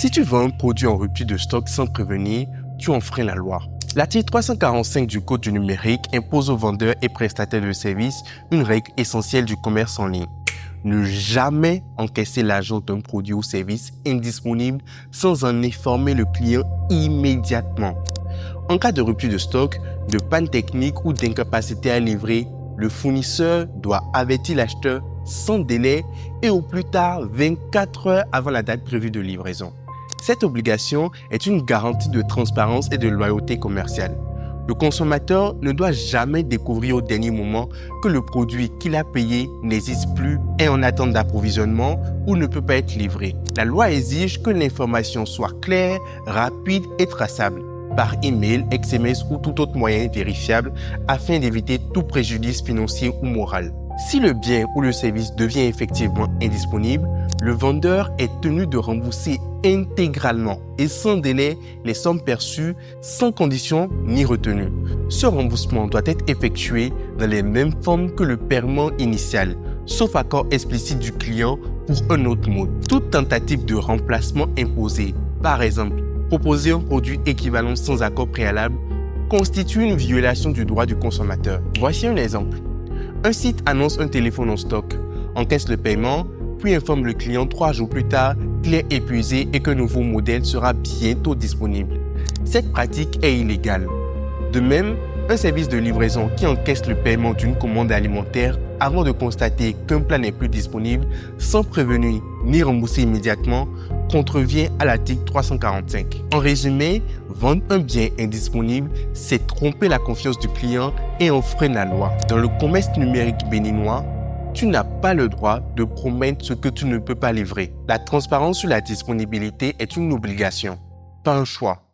Si tu vends un produit en rupture de stock sans prévenir, tu enfreins la loi. L'article 345 du Code du numérique impose aux vendeurs et prestataires de services une règle essentielle du commerce en ligne. Ne jamais encaisser l'argent d'un produit ou service indisponible sans en informer le client immédiatement. En cas de rupture de stock, de panne technique ou d'incapacité à livrer, le fournisseur doit avertir l'acheteur sans délai et au plus tard 24 heures avant la date prévue de livraison. Cette obligation est une garantie de transparence et de loyauté commerciale. Le consommateur ne doit jamais découvrir au dernier moment que le produit qu'il a payé n'existe plus, est en attente d'approvisionnement ou ne peut pas être livré. La loi exige que l'information soit claire, rapide et traçable, par email, SMS ou tout autre moyen vérifiable afin d'éviter tout préjudice financier ou moral. Si le bien ou le service devient effectivement indisponible, le vendeur est tenu de rembourser intégralement et sans délai les sommes perçues sans condition ni retenue. Ce remboursement doit être effectué dans les mêmes formes que le paiement initial, sauf accord explicite du client pour un autre mode. Toute tentative de remplacement imposée, par exemple, proposer un produit équivalent sans accord préalable, constitue une violation du droit du consommateur. Voici un exemple. Un site annonce un téléphone en stock, encaisse le paiement, puis informe le client 3 jours plus tard qu'il est épuisé et qu'un nouveau modèle sera bientôt disponible. Cette pratique est illégale. De même, un service de livraison qui encaisse le paiement d'une commande alimentaire avant de constater qu'un plat n'est plus disponible sans prévenir ni rembourser immédiatement contrevient à l'article 345. En résumé, vendre un bien indisponible, c'est tromper la confiance du client et enfreindre la loi. Dans le commerce numérique béninois, tu n'as pas le droit de promettre ce que tu ne peux pas livrer. La transparence sur la disponibilité est une obligation, pas un choix.